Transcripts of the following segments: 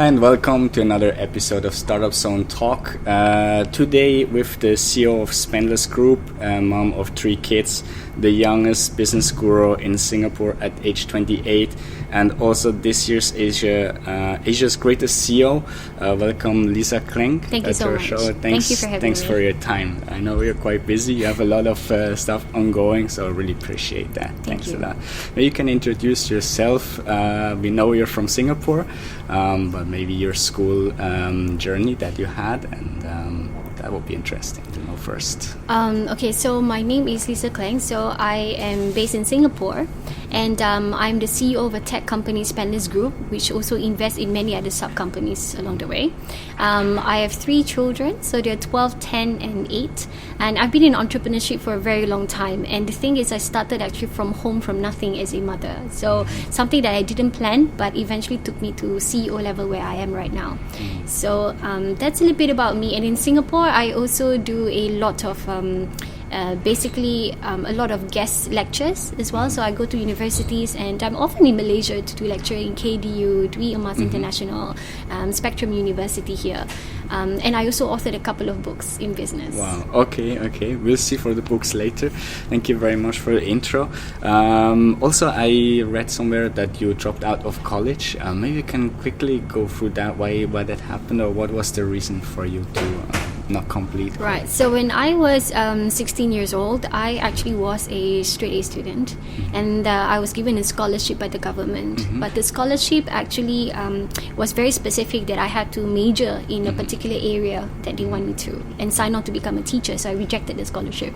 And welcome to another episode of Startup Zone Talk. Today with the CEO of Spendless Group, mom of 3 kids, the youngest business guru in Singapore at age 28, and also this year's Asia's greatest CEO. Welcome, Leza Klenk. Thank you so much. Show. Thank you for having me. Thanks for your time. I know you're quite busy. You have a lot of stuff ongoing, so I really appreciate that. Thanks a lot. Maybe you can introduce yourself. We know you're from Singapore, but maybe your school journey that you had, and that would be interesting to know first. Okay, so my name is Leza Klenk. So I am based in Singapore, and I'm the CEO of a tech company, Spendless Group, which also invests in many other sub-companies along the way. I have 3 children, so they're 12, 10, and 8, and I've been in entrepreneurship for a very long time. And the thing is, I started actually from home, from nothing, as a mother. So something that I didn't plan, but eventually took me to CEO level where I am right now. So that's a little bit about me. And in Singapore, I also do a lot of a lot of guest lectures as well. So I go to universities, and I'm often in Malaysia to do lecture in KDU, Dwi Emas International, Spectrum University here. And I also authored a couple of books in business. Wow, okay. We'll see for the books later. Thank you very much for the intro. Also, I read somewhere that you dropped out of college. Maybe you can quickly go through that, why that happened, or what was the reason for you to not complete college? Right, so when I was 16 years old, I actually was a straight A student, and I was given a scholarship by the government. But the scholarship actually was very specific, that I had to major in a particular area that they want me to, and sign on to become a teacher. So I rejected the scholarship.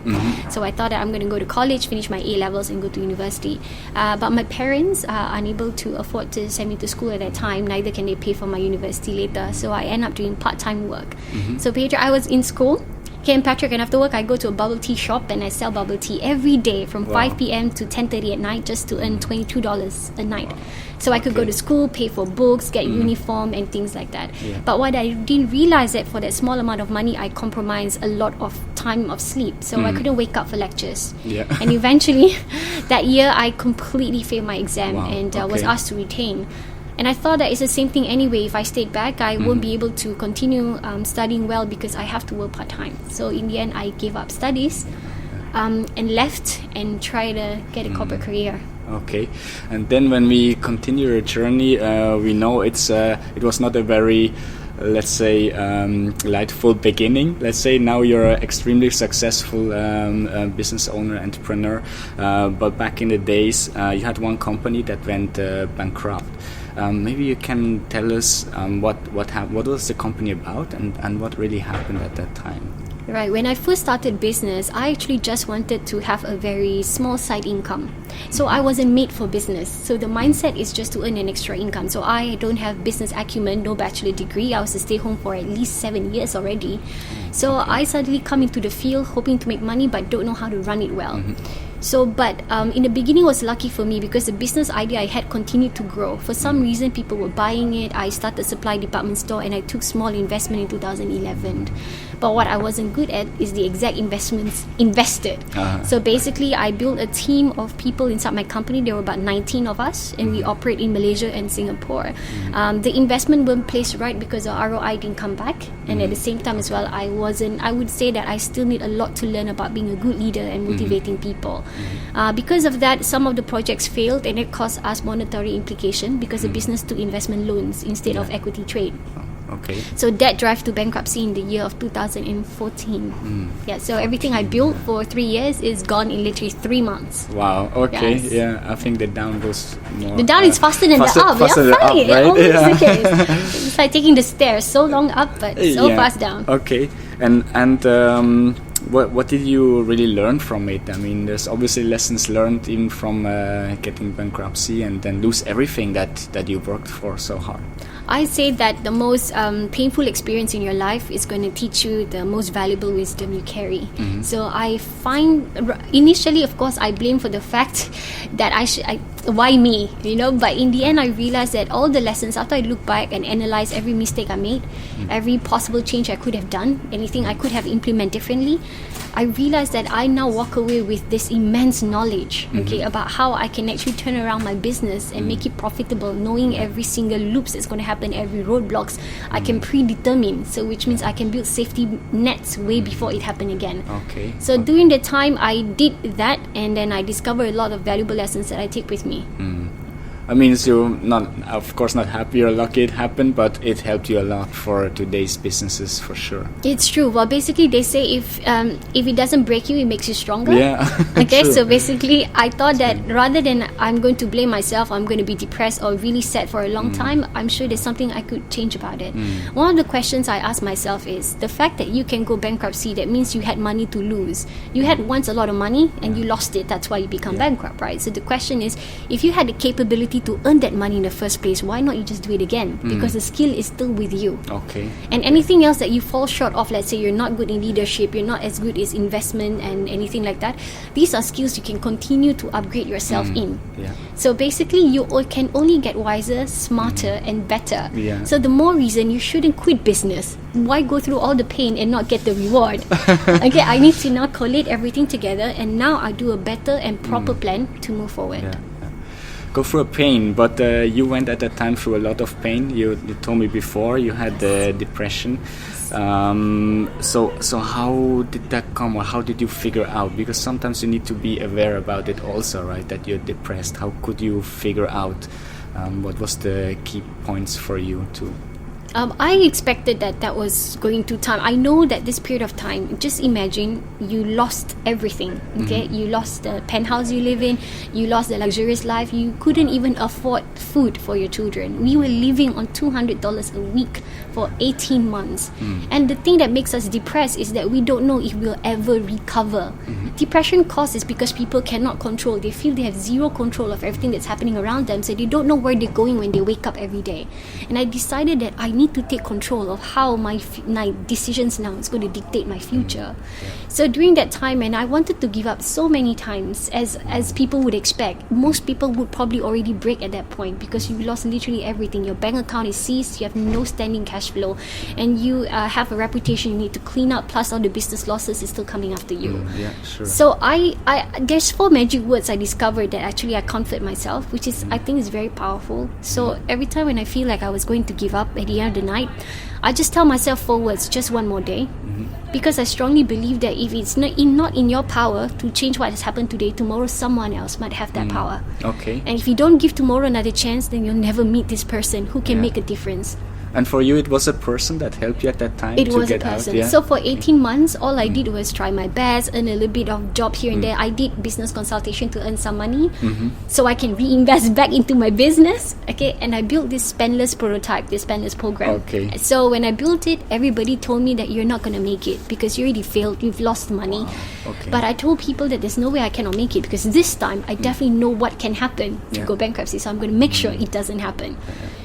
So I thought that I'm going to go to college, finish my A-levels, and go to university. But my parents are unable to afford to send me to school at that time. Neither can they pay for my university later. So I end up doing part-time work. So Pedro, I was in school, and Patrick, and after work I go to a bubble tea shop and I sell bubble tea every day from 5 p.m. to 10:30 at night, just to earn $22 a night. So I could go to school, pay for books, get uniform and things like that. But what I didn't realize, that for that small amount of money I compromised a lot of time of sleep. So I couldn't wake up for lectures. And eventually that year I completely failed my exam and was asked to retain. And I thought that it's the same thing anyway. If I stayed back, I won't be able to continue studying well, because I have to work part-time. So in the end, I gave up studies and left and tried to get a corporate career. Okay, and then when we continue your journey, we know it was not a very, let's say, lightful beginning. Let's say now you're an extremely successful business owner, entrepreneur, but back in the days, you had one company that went bankrupt. Maybe you can tell us what was the company about, and what really happened at that time. Right, when I first started business, I actually just wanted to have a very small side income. So I wasn't made for business. So the mindset is just to earn an extra income. So I don't have business acumen, no bachelor degree. I was to stay home for at least 7 years already. So I suddenly come into the field hoping to make money, but don't know how to run it well. So, but in the beginning was lucky for me, because the business idea I had continued to grow. For some reason, people were buying it. I started a supply department store, and I took small investment in 2011. But what I wasn't good at is the exact investments invested. So basically, I built a team of people inside my company. There were about 19 of us, and we operate in Malaysia and Singapore. The investment weren't placed right because the ROI didn't come back. And at the same time as well, I would say that I still need a lot to learn about being a good leader and motivating people. Because of that, some of the projects failed, and it caused us monetary implication, because the business took investment loans instead of equity trade. Okay. So that drive to bankruptcy in the year of 2014. So everything I built for 3 years is gone in literally 3 months. Wow. Okay. Yes. Yeah. I think the down goes more. The down is faster than the up. Faster than funny. Up, right? Always the case. It's like taking the stairs, so long up, but so fast down. Okay. And what did you really learn from it? I mean, there's obviously lessons learned even from getting bankruptcy and then lose everything that you worked for so hard. I say that the most painful experience in your life is going to teach you the most valuable wisdom you carry. So I find, initially, of course, I blame for the fact that why me? But in the end, I realized that all the lessons, after I look back and analyze every mistake I made, every possible change I could have done, anything I could have implemented differently, I realized that I now walk away with this immense knowledge, about how I can actually turn around my business and make it profitable, knowing every single loops that's going to happen, every roadblocks I can predetermine. So which means I can build safety nets way before it happened again. So during the time I did that, and then I discovered a lot of valuable lessons that I take with me. I mean, so you're not, of course, not happy or lucky it happened, but it helped you a lot for today's businesses, for sure. It's true. Well, basically, they say if it doesn't break you, it makes you stronger. Yeah. Okay, True. so basically, I thought that rather than I'm going to blame myself, I'm going to be depressed or really sad for a long time, I'm sure there's something I could change about it. One of the questions I ask myself is, the fact that you can go bankruptcy, that means you had money to lose. You had once a lot of money and you lost it. That's why you become bankrupt, right? So the question is, if you had the capability to earn that money in the first place, why not you just do it again? Because the skill is still with you. And anything else that you fall short of, let's say you're not good in leadership, you're not as good as investment and anything like that, these are skills you can continue to upgrade yourself in. So basically, you can only get wiser, smarter and better. So the more reason you shouldn't quit business. Why go through all the pain and not get the reward? Okay, I need to now collate everything together, and now I do a better and proper plan to move forward. Go through a pain, but you went at that time through a lot of pain. You told me before you had depression. So how did that come, or how did you figure out? Because sometimes you need to be aware about it also, right? That you're depressed. How could you figure out what was the key points for you to? I expected that was going to time. I know that this period of time, just imagine you lost everything, okay? You lost the penthouse you live in, you lost the luxurious life, you couldn't even afford food for your children. We were living on $200 a week for 18 months. And the thing that makes us depressed is that we don't know if we'll ever recover. Depression causes because people cannot control. They feel they have zero control of everything that's happening around them, so they don't know where they're going when they wake up every day. And I decided that I need to take control of how my decisions now is going to dictate my future. So during that time, and I wanted to give up so many times, as people would expect. Most people would probably already break at that point because you lost literally everything. Your bank account is seized, you have no standing cash flow, and you have a reputation you need to clean up, plus all the business losses is still coming after you. So I there's 4 magic words I discovered that actually I comfort myself, which is I think is very powerful. So every time when I feel like I was going to give up at the end of the night, I just tell myself 4 words: just one more day. Because I strongly believe that if it's not in your power to change what has happened today, tomorrow someone else might have that power. And if you don't give tomorrow another chance, then you'll never meet this person who can make a difference. And for you, it was a person that helped you at that time to get a person. out? So for 18 months, all I did was try my best, earn a little bit of job here and there. I did business consultation to earn some money, so I can reinvest back into my business. Okay, and I built this Spendless prototype, this Spendless program. So when I built it, everybody told me that you're not going to make it because you already failed, you've lost money. But I told people that there's no way I cannot make it, because this time I definitely know what can happen to go bankruptcy. So I'm going to make sure it doesn't happen.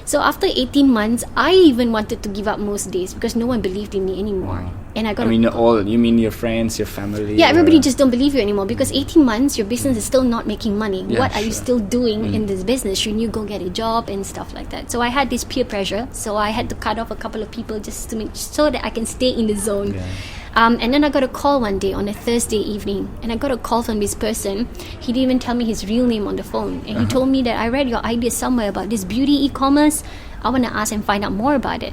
So after 18 months, I even wanted to give up most days because no one believed in me anymore. And I got you mean your friends, your family? Yeah, everybody just don't believe you anymore because 18 months, your business is still not making money. What are you still doing in this business? Shouldn't you go get a job and stuff like that? So I had this peer pressure. So I had to cut off a couple of people just to make so that I can stay in the zone. And then I got a call one day on a Thursday evening, and I got a call from this person. He didn't even tell me his real name on the phone, and he told me that I read your idea somewhere about this beauty e-commerce. I want to ask and find out more about it.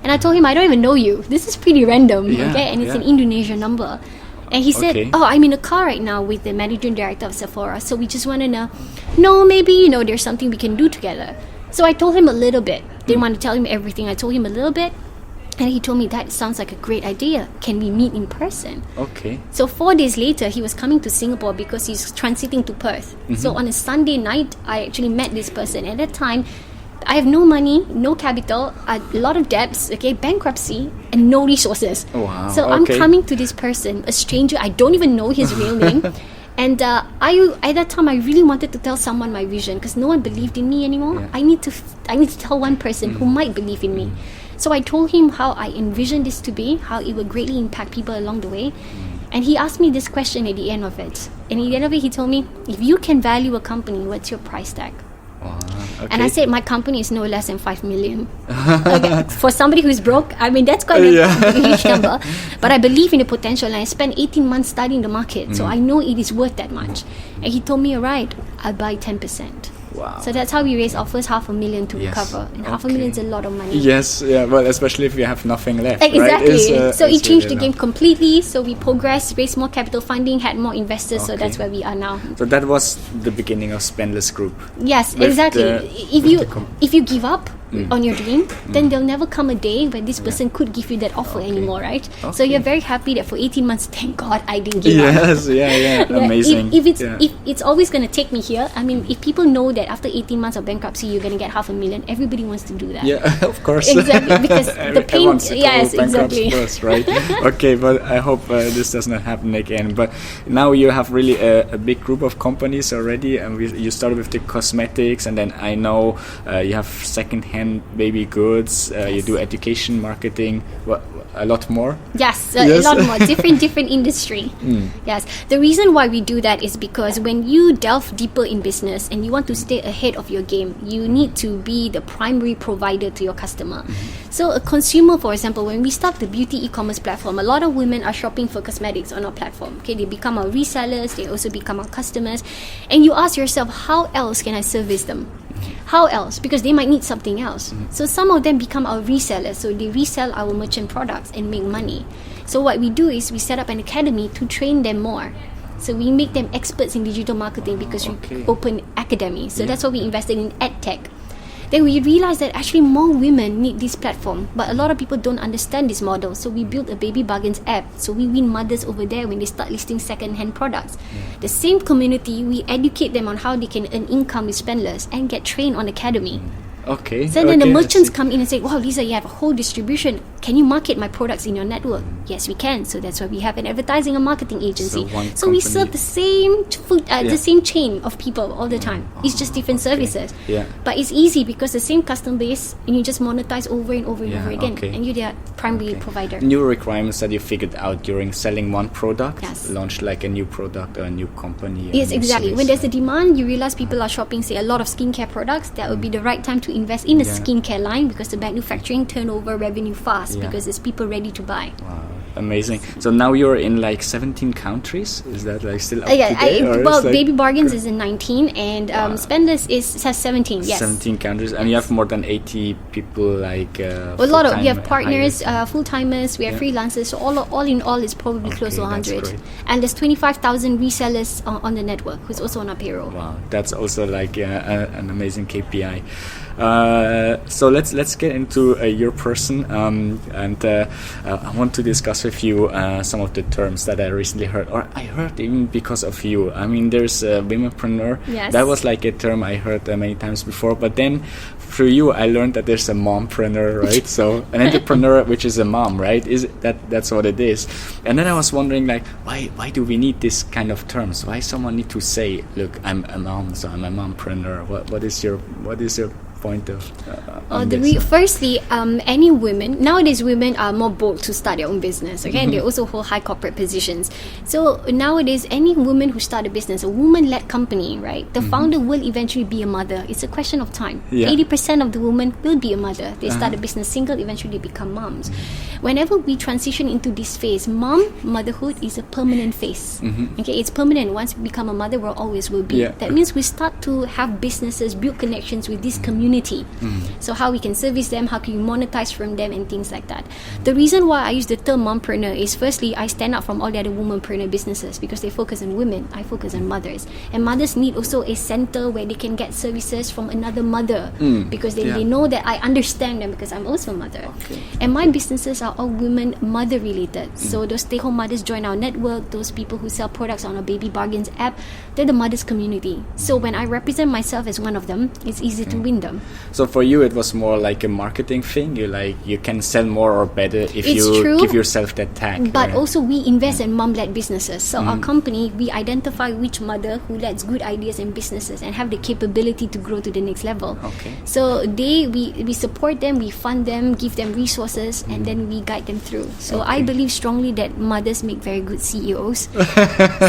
And I told him, I don't even know you. This is pretty random, and it's an Indonesian number. And he said, I'm in a car right now with the managing director of Sephora, so we just want to know, maybe, there's something we can do together. So I told him a little bit. Didn't want to tell him everything. I told him a little bit. And he told me, that sounds like a great idea. Can we meet in person? So 4 days later, he was coming to Singapore because he's transiting to Perth. So on a Sunday night, I actually met this person. At that time, I have no money, no capital, a lot of debts, bankruptcy, and no resources. So I'm coming to this person, a stranger. I don't even know his real name. And at that time, I really wanted to tell someone my vision because no one believed in me anymore. I need to tell one person who might believe in me. So I told him how I envisioned this to be, how it would greatly impact people along the way. And he asked me this question at the end of it. And at the end of it, he told me, if you can value a company, what's your price tag? Okay. And I said, my company is no less than 5 million. Okay, for somebody who's broke, I mean, that's quite a huge number. But I believe in the potential, and I spent 18 months studying the market, so I know it is worth that much. And he told me, all right, I'll buy 10%. Wow. So that's how we raised our first $500,000 to recover. And $500,000 is a lot of money. Yes, yeah, well, especially if you have nothing left. Exactly. Right? So it changed the game completely. So we progressed, raised more capital funding, had more investors. So that's where we are now. So that was the beginning of Spendless Group. Yes, exactly. If you give up on your dream, then there'll never come a day when this person could give you that offer anymore, right? So you're very happy that for 18 months, thank God I didn't give up. Yes, amazing. If it's always going to take me here, I mean, if people know that after 18 months of bankruptcy, you're going to get $500,000, everybody wants to do that. Yeah, of course. Exactly, because the pain. Yes, exactly. First, right? Okay, but I hope this does not happen again. But now you have really a big group of companies already, and you started with the cosmetics, and then I know you have second-hand baby goods. You do education, marketing. A lot more. Yes, a lot more. Different industry. Yes, the reason why we do that is because when you delve deeper in business and you want to stay ahead of your game, you need to be the primary provider to your customer. So a consumer, for example, when we start the beauty e-commerce platform, a lot of women are shopping for cosmetics on our platform. Okay, they become our resellers, they also become our customers, and you ask yourself, how else can I service them? How else? Because they might need something else. So some of them become our resellers. So they resell our merchant products and make money. So what we do is we set up an academy to train them more. So we make them experts in digital marketing because we open academy. So that's why we invested in EdTech. Then we realized that actually more women need this platform, but a lot of people don't understand this model. So we built a baby bargains app. So we win mothers over there when they start listing second-hand products. The same community, we educate them on how they can earn income with Spendless and get trained on academy. Okay. So then the merchants come in and say, wow, Leza, you have a whole distribution. Can you market my products in your network? Yes, we can. So that's why we have an advertising and marketing agency. So we serve the same the same chain of people all the time. It's just different services. Yeah. But it's easy because the same customer base, and you just monetize over and over and over again. And you're their primary provider. New requirements that you figured out during selling one product, yes. Launch like a new product or a new company. Yes, exactly. When there's a demand, you realize people are shopping, say, a lot of skincare products. That would be the right time to invest in a skincare line because the manufacturing turnover revenue fast because there's people ready to buy. Wow. Amazing. So now you're in like 17 countries. Is that like still up to date? Well, Baby Bargains is in 19 and Spendless has 17. Yes, 17 countries, and you have more than 80 people. Like a lot of we have partners, full timers. We have freelancers. So all in all, it's probably close to 100. And there's 25,000 resellers on the network who's also on our payroll. Wow, that's also like an amazing KPI. So let's get into your person, and I want to discuss with you some of the terms that I recently heard, or I heard even because of you. I mean, there's a womenpreneur. Yes. That was like a term I heard many times before, but then through you I learned that there's a mompreneur, right? So an entrepreneur, which is a mom, right? That's what it is. And then I was wondering, like, why do we need this kind of terms? Why someone need to say, look, I'm a mom, so I'm a mompreneur? What is your point of firstly, any women nowadays, women are more bold to start their own business, okay? And they also hold high corporate positions. So nowadays, any woman who start a business, a woman-led company, right, the founder will eventually be a mother. It's a question of time. 80% of the women will be a mother. They start a business single, eventually they become moms. Whenever we transition into this phase, motherhood is a permanent phase. Okay, it's permanent. Once we become a mother, we always will be. That means we start to have businesses, build connections with this community. So how we can service them, how can you monetize from them, and things like that. The reason why I use the term mompreneur is, firstly, I stand out from all the other womanpreneur businesses because they focus on women. I focus on mothers, and mothers need also a center where they can get services from another mother because they know that I understand them because I'm also a mother. And my businesses are all women mother related. So those stay-home mothers join our network. Those people who sell products on our Baby Bargains app, they're the mothers community. So when I represent myself as one of them, it's easy to win them. So for you, it was more like a marketing thing. You can sell more or better if It's you true, give yourself that tag. But also we invest in mom-led businesses. So our company, we identify which mother who lets good ideas in businesses and have the capability to grow to the next level. Okay. So we support them, we fund them, give them resources, and then we guide them through. So I believe strongly that mothers make very good CEOs.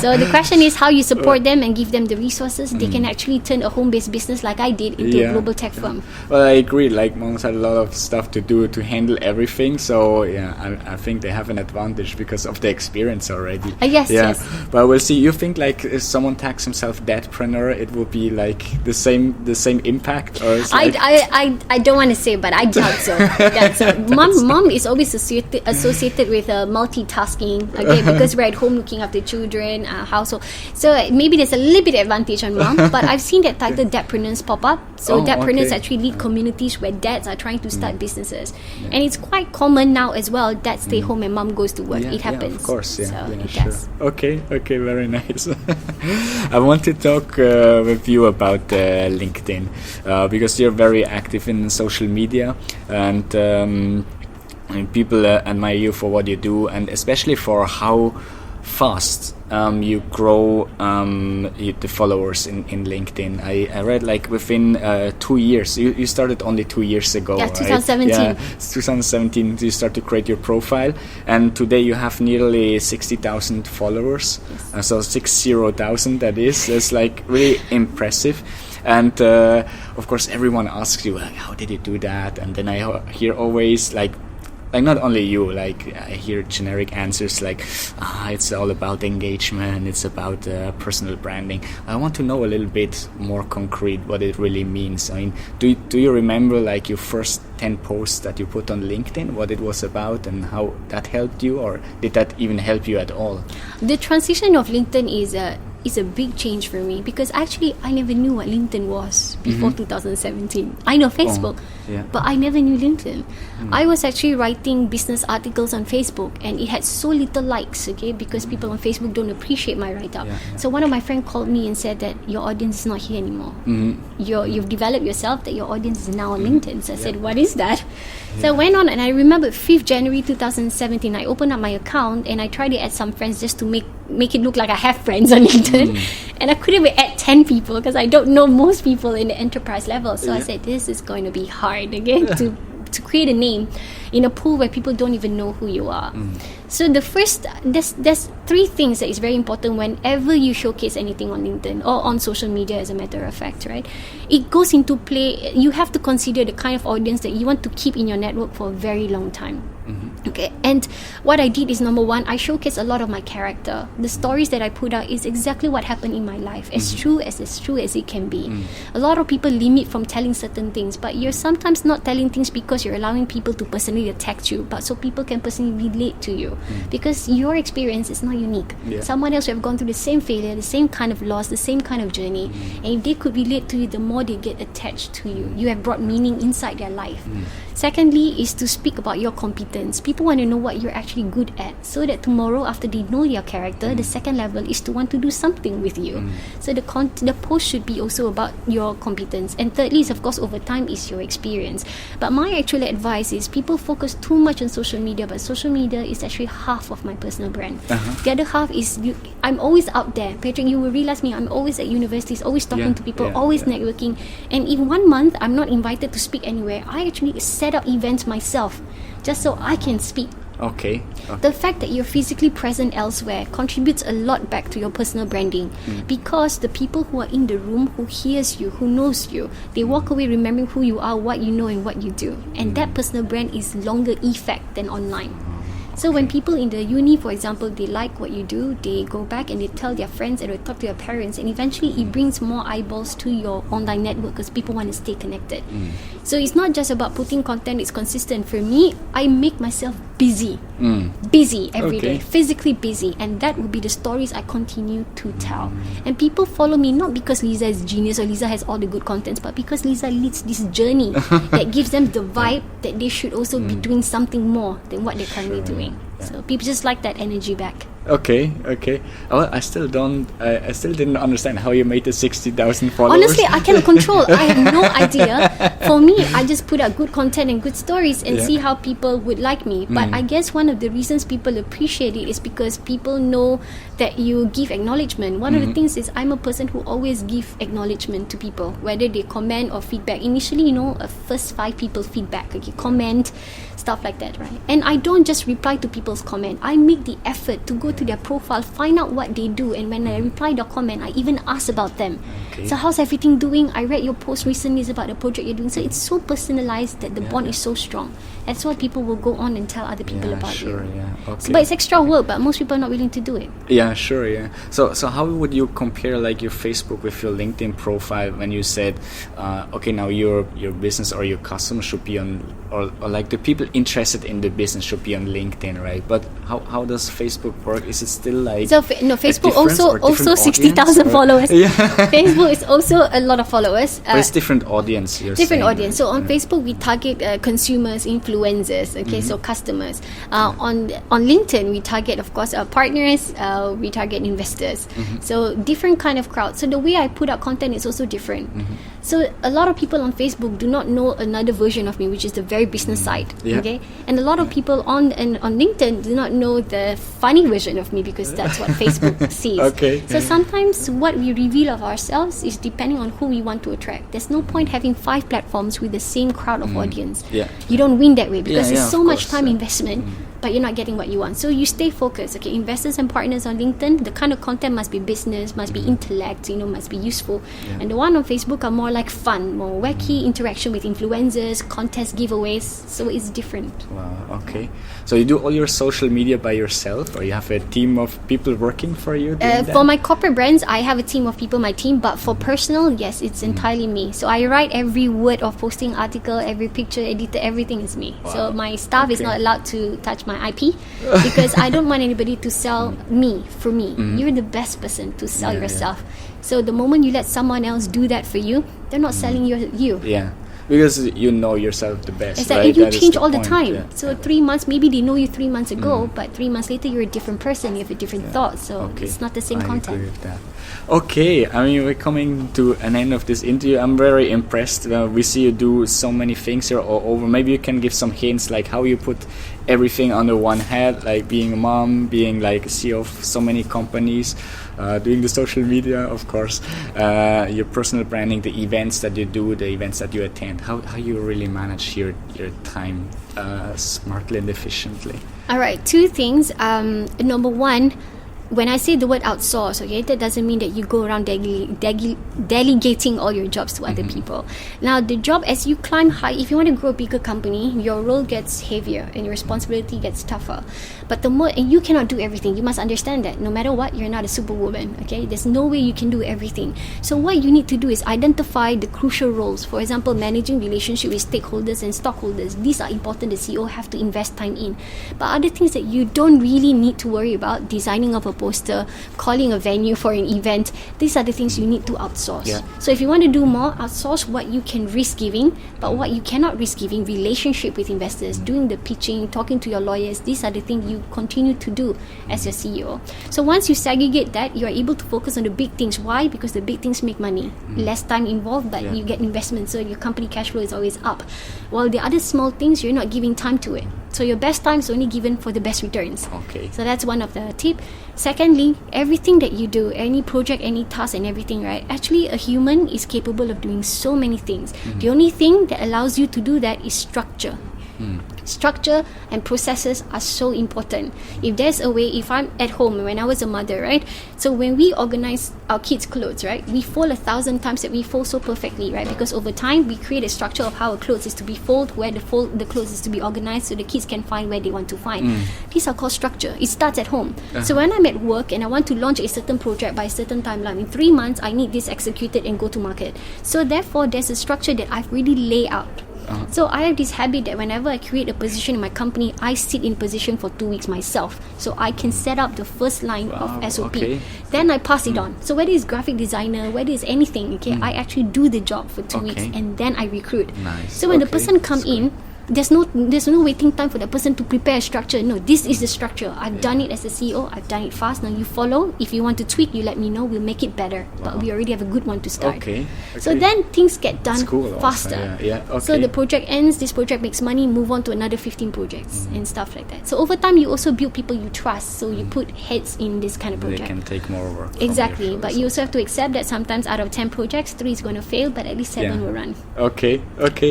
So the question is how you support them and give them the resources. They can actually turn a home-based business like I did into a global tech firm. Well, I agree. Like moms had a lot of stuff to do to handle everything. So I think they have an advantage because of the experience already. Yes. But we'll see. You think like if someone tags himself dadpreneur, it will be like the same impact? Or I don't want to say, but I doubt so. Mom is always associated with multitasking, okay, because we're at home looking after children, household. So maybe there's a little bit of advantage on mom, but I've seen that title dadpreneurs pop up. So dadpreneurs actually lead communities where dads are trying to start businesses. And it's quite common now as well. Dad stay home and mom goes to work. It happens. Of course, So it sure. does. Okay, very nice. I want to talk with you about LinkedIn because you're very active in social media, and people admire you for what you do, and especially for how fast you grow the followers in LinkedIn. I read like within 2 years. You started only 2 years ago. Yeah, 2017. Right? Yeah, it's 2017 you start to create your profile, and today you have nearly 60,000 followers. Yes. So 60,000 that is. It's like really impressive. And of course everyone asks you like, how did you do that? And then I hear always like not only you, like I hear generic answers like it's all about engagement, it's about personal branding. I want to know a little bit more concrete what it really means. I mean, do you remember like your first 10 posts that you put on LinkedIn, what it was about and how that helped you, or did that even help you at all? The transition of LinkedIn is a big change for me, because actually I never knew what LinkedIn was before 2017. I know Facebook, but I never knew LinkedIn. I was actually writing business articles on Facebook, and it had so little likes, okay, because people on Facebook don't appreciate my write-up. So one of my friends called me and said that your audience is not here anymore. You've developed yourself, that your audience is now on LinkedIn. So I said, what is that? So I went on, and I remember 5th January 2017, I opened up my account and I tried to add some friends just to make it look like I have friends on LinkedIn. And I couldn't even add 10 people because I don't know most people in the enterprise level. So I said, this is going to be hard again to create a name in a pool where people don't even know who you are. So the first, there's 3 things that is very important whenever you showcase anything on LinkedIn or on social media, as a matter of fact, right? It goes into play. You have to consider the kind of audience that you want to keep in your network for a very long time. Okay, and what I did is, number 1, I showcase a lot of my character. The stories that I put out is exactly what happened in my life, as true as it can be. A lot of people limit from telling certain things, but you're sometimes not telling things because you're allowing people to personally attack you, but so people can personally relate to you, because your experience is not unique. Someone else will have gone through the same failure, the same kind of loss, the same kind of journey, and if they could relate to you, the more they get attached to you. You have brought meaning inside their life. Secondly is to speak about your competence. People want to know what you're actually good at, so that tomorrow, after they know your character, the second level is to want to do something with you. So the post should be also about your competence. And thirdly is, of course, over time is your experience. But my actual advice is, people focus too much on social media, but social media is actually half of my personal brand. The other half is I'm always out there. Patrick, you will realize me, I'm always at universities, always talking to people, always networking. And if 1 month I'm not invited to speak anywhere, I actually set up events myself just so I can speak. Okay. The fact that you're physically present elsewhere contributes a lot back to your personal branding, because the people who are in the room, who hears you, who knows you, they walk away remembering who you are, what you know and what you do. And that personal brand is longer effect than online. So when people in the uni, for example, they like what you do, they go back and they tell their friends and they talk to their parents, and eventually it brings more eyeballs to your online network because people want to stay connected. So it's not just about putting content, it's consistent. For me, I make myself busy every day, physically busy, and that will be the stories I continue to tell. And people follow me not because Leza is genius or Leza has all the good contents, but because Leza leads this journey that gives them the vibe that they should also be doing something more than what they're currently doing. everything. So people just like that energy back. Okay. Oh, I still didn't understand how you made the 60,000 followers. Honestly, I cannot control. I have no idea. For me, I just put out good content and good stories and see how people would like me. But I guess one of the reasons people appreciate it is because people know that you give acknowledgement. One of the things is I'm a person who always give acknowledgement to people, whether they comment or feedback. Initially, first 5 people feedback, comment, stuff like that, right? And I don't just reply to people's comment. I make the effort to go to their profile, find out what they do, and when I reply their comment, I even ask about them. So how's everything doing? I read your post recently is about the project you're doing. So it's so personalized that the bond is so strong. That's why people will go on and tell other people about you. Okay. But it's extra work, but most people are not willing to do it. So how would you compare like your Facebook with your LinkedIn profile when you said, okay, now your business or your customer should be on, or like the people interested in the business should be on LinkedIn, right? But how does Facebook work? Is it still like Facebook also 60,000 followers. Facebook is also a lot of followers. But it's different audience. Different audience. So on Facebook we target consumers, influencers. So customers. On LinkedIn we target, of course, partners. We target investors. So different kind of crowd. So the way I put out content is also different. So a lot of people on Facebook do not know another version of me, which is the very business side. Okay, and a lot of people on LinkedIn do not know the funny version of me because that's what Facebook sees. So sometimes what we reveal of ourselves is depending on who we want to attract. There's no point having 5 platforms with the same crowd of audience. You don't win that way because it's so much time investment. But you're not getting what you want. So you stay focused. Okay, investors and partners on LinkedIn, the kind of content must be business, must be intellect, must be useful. And the one on Facebook are more like fun, more wacky interaction with influencers, contest giveaways. So it's different. Wow, okay. So you do all your social media by yourself, or you have a team of people working for you? For my corporate brands, I have a team of people, my team. But for personal, yes, it's entirely me. So I write every word of posting article, every picture, editor, everything is me. Wow. So my staff is not allowed to touch my IP because I don't want anybody to sell me for me. You're the best person to sell yourself. So the moment you let someone else do that for you, they're not selling you. Because you know yourself the best. Exactly. Right? And you change all the time. So 3 months, maybe they know you 3 months ago, but 3 months later you're a different person. You have a different thought. So it's not the same content. I agree with that. Okay, I mean, we're coming to an end of this interview. I'm very impressed. We see you do so many things here all over. Maybe you can give some hints, like how you put everything under one head, like being a mom, being like a CEO of so many companies, doing the social media, of course, your personal branding, the events that you do, the events that you attend. How you really manage your time smartly and efficiently? All right, 2 things. Number 1, when I say the word outsource, that doesn't mean that you go around delegating all your jobs to other people. Now, the job, as you climb high, if you want to grow a bigger company, your role gets heavier and your responsibility gets tougher. But and you cannot do everything. You must understand that. No matter what, you're not a superwoman. There's no way you can do everything. So what you need to do is identify the crucial roles. For example, managing relationship with stakeholders and stockholders. These are important. The CEO have to invest time in. But other things that you don't really need to worry about, designing of a poster, calling a venue for an event, these are the things you need to outsource. So if you want to do more, outsource what you can risk giving, but what you cannot risk giving, relationship with investors, doing the pitching, talking to your lawyers, these are the things you continue to do as your CEO. So once you segregate that, you are able to focus on the big things. Why? Because the big things make money. Less time involved, but you get investment, so your company cash flow is always up. While the other small things, you're not giving time to it. So your best time is only given for the best returns. So that's one of the tip. Secondly, everything that you do, any project, any task and everything, right? Actually, a human is capable of doing so many things. The only thing that allows you to do that is structure. Structure and processes are so important. If there's a way, if I'm at home, when I was a mother, right? So when we organize our kids' clothes, right? We fold 1,000 times that we fold so perfectly, right? Because over time, we create a structure of how a clothes is to be folded, where the clothes is to be organized so the kids can find where they want to find. These are called structure. It starts at home. So when I'm at work and I want to launch a certain project by a certain timeline, in 3 months, I need this executed and go to market. So therefore, there's a structure that I've really laid out. So I have this habit that whenever I create a position in my company, I sit in position for 2 weeks myself. So I can set up the first line of SOP. Then I pass it on. So whether it's graphic designer, whether it's anything, I actually do the job for 2 weeks and then I recruit. So when the person come in, there's no waiting time for the person to prepare a structure. No, this is the structure. I've done it as a CEO. I've done it fast. Now you follow. If you want to tweak, you let me know. We'll make it better. But we already have a good one to start. Okay. So then things get done faster. Also, yeah. Okay. So the project ends. This project makes money. Move on to another 15 projects and stuff like that. So over time, you also build people you trust. So you put heads in this kind of project. They can take more work. Exactly. But you also have to accept that sometimes out of 10 projects, 3 is going to fail, but at least 7 will run. Okay.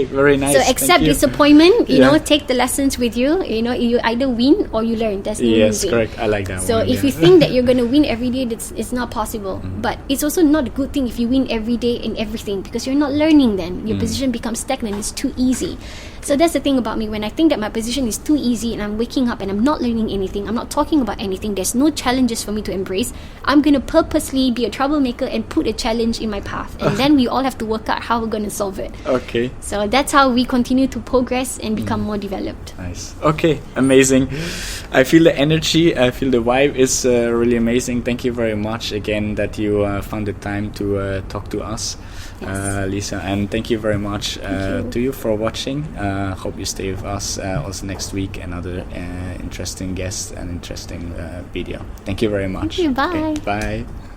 Very nice. So accept disappointment. You know, take the lessons with you. You know, you either win or you learn. That's no losing. Correct. I like that. So if you think that you're going to win every day, it's not possible. But it's also not a good thing if you win every day in everything, because you're not learning. Then your position becomes stagnant. It's too easy. So that's the thing about me. When I think that my position is too easy and I'm waking up and I'm not learning anything, I'm not talking about anything, there's no challenges for me to embrace, I'm going to purposely be a troublemaker and put a challenge in my path. And then we all have to work out how we're going to solve it. Okay. So that's how we continue to progress and become more developed. Nice. Okay. Amazing. I feel the energy. I feel the vibe is really amazing. Thank you very much again that you found the time to talk to us. Leza, and thank you very much to you for watching. Hope you stay with us also next week. Another interesting guest and interesting video. Thank you very much. Thank you. Bye. Okay, bye.